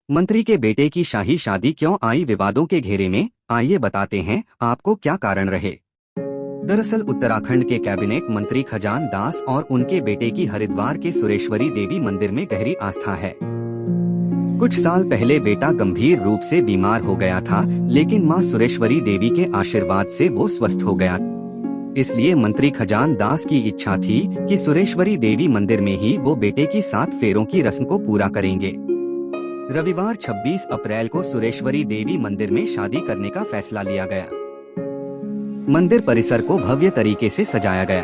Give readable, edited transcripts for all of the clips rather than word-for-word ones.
मंत्री के बेटे की शाही शादी क्यों आई विवादों के घेरे में, आइए बताते हैं आपको क्या कारण रहे। दरअसल उत्तराखंड के कैबिनेट मंत्री खजान दास और उनके बेटे की हरिद्वार के सुरेश्वरी देवी मंदिर में गहरी आस्था है। कुछ साल पहले बेटा गंभीर रूप से बीमार हो गया था, लेकिन मां सुरेश्वरी देवी के आशीर्वाद से वो स्वस्थ हो गया। इसलिए मंत्री खजान दास की इच्छा थी कि सुरेश्वरी देवी मंदिर में ही वो बेटे की 7 फेरों की रस्म को पूरा करेंगे। रविवार 26 अप्रैल को सुरेश्वरी देवी मंदिर में शादी करने का फैसला लिया गया। मंदिर परिसर को भव्य तरीके से सजाया गया।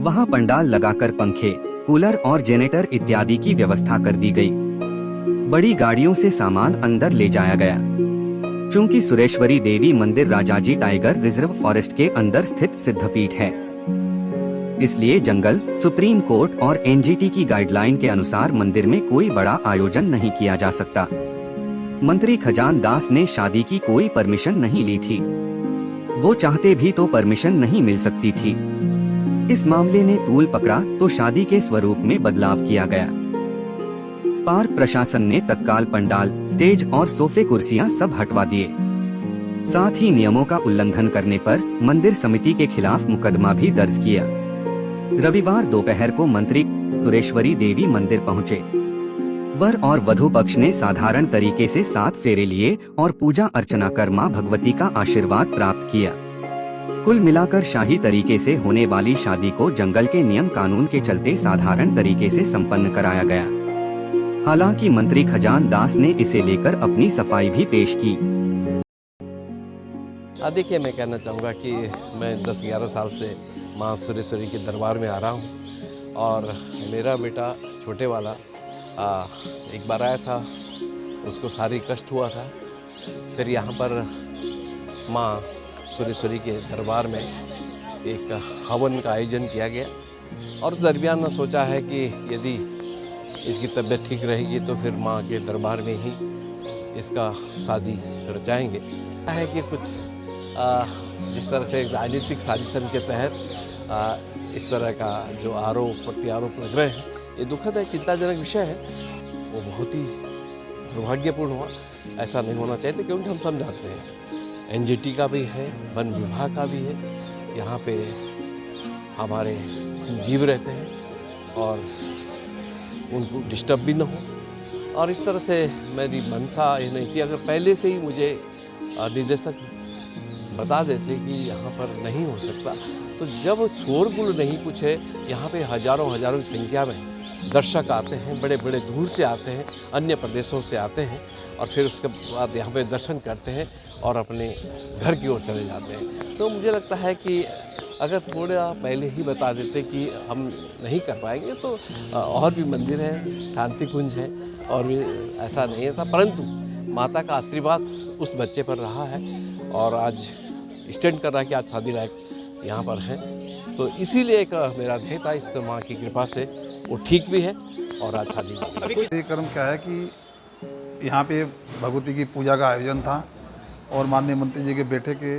वहां पंडाल लगाकर पंखे, कूलर और जनरेटर इत्यादि की व्यवस्था कर दी गई। बड़ी गाड़ियों से सामान अंदर ले जाया गया। चूंकि सुरेश्वरी देवी मंदिर राजाजी टाइगर रिजर्व फॉरेस्ट के अंदर स्थित सिद्धपीठ है, इसलिए जंगल, सुप्रीम कोर्ट और एनजीटी की गाइडलाइन के अनुसार मंदिर में कोई बड़ा आयोजन नहीं किया जा सकता। मंत्री खजान दास ने शादी की कोई परमिशन नहीं ली थी। वो चाहते भी तो परमिशन नहीं मिल सकती थी। इस मामले ने तूल पकड़ा तो शादी के स्वरूप में बदलाव किया गया। पार्क प्रशासन ने तत्काल पंडाल, स्टेज और सोफे कुर्सियां सब हटवा दिए। साथ ही नियमों का उल्लंघन करने पर मंदिर समिति के खिलाफ मुकदमा भी दर्ज किया। रविवार दोपहर को मंत्री सुरेश्वरी देवी मंदिर पहुंचे। वर और वधू पक्ष ने साधारण तरीके से 7 फेरे लिए और पूजा अर्चना कर मां भगवती का आशीर्वाद प्राप्त किया। कुल मिलाकर शाही तरीके से होने वाली शादी को जंगल के नियम कानून के चलते साधारण तरीके से संपन्न कराया गया। हालांकि मंत्री खजान दास ने इसे लेकर अपनी सफाई भी पेश की। देखिए, मैं कहना चाहूँगा कि मैं 10-11 साल से माँ सुरेश्वरी के दरबार में आ रहा हूँ और मेरा बेटा छोटे वाला एक बार आया था, उसको शारीरिक कष्ट हुआ था। फिर यहाँ पर माँ सुरेश्वरी के दरबार में एक हवन का आयोजन किया गया और उस दरमियान मैं सोचा है कि यदि इसकी तबीयत ठीक रहेगी तो फिर माँ के दरबार में ही इसका शादी रचाएंगे। है कि कुछ जिस तरह से राजनीतिक साजिशन के तहत इस तरह का जो आरोप प्रत्यारोप लग रहे हैं, ये दुखद है, चिंताजनक विषय है। वो बहुत ही दुर्भाग्यपूर्ण हुआ। ऐसा नहीं होना चाहिए, क्योंकि हम समझाते हैं एनजीटी का भी है, वन विभाग का भी है। यहाँ पे हमारे जीव रहते हैं और उनको डिस्टर्ब भी न हो। और इस तरह से मेरी मंशा ये नहीं थी। अगर पहले से ही मुझे निदेशक बता देते कि यहाँ पर नहीं हो सकता, तो जब शोरगुल नहीं कुछ है, यहाँ पे हजारों की संख्या में दर्शक आते हैं, बड़े बड़े दूर से आते हैं, अन्य प्रदेशों से आते हैं और फिर उसके बाद यहाँ पे दर्शन करते हैं और अपने घर की ओर चले जाते हैं। तो मुझे लगता है कि अगर थोड़ा पहले ही बता देते कि हम नहीं कर पाएंगे, तो और भी मंदिर हैं, शांति कुंज है और भी ऐसा नहीं था। परंतु माता का आशीर्वाद उस बच्चे पर रहा है और आज स्टैंड कर रहा है कि आज शादी लायक यहाँ पर है। तो इसीलिए एक मेरा ध्येय था, इस माँ की कृपा से वो ठीक भी है और आज शादी भी। ये कर्म क्या है कि यहाँ पे भगवती की पूजा का आयोजन था और माननीय मंत्री जी के बेटे के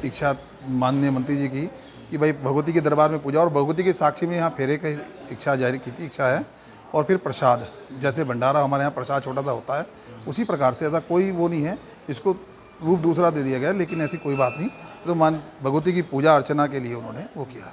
इच्छा माननीय मंत्री जी की कि भाई भगवती के दरबार में पूजा और भगवती के साक्षी में यहाँ फेरे की इच्छा जारी की थी, इच्छा है। और फिर प्रसाद, जैसे भंडारा हमारे यहाँ प्रसाद छोटा सा होता है, उसी प्रकार से, ऐसा कोई वो नहीं है, इसको रूप दूसरा दे दिया गया, लेकिन ऐसी कोई बात नहीं। तो मान भगवती की पूजा अर्चना के लिए उन्होंने वो किया है।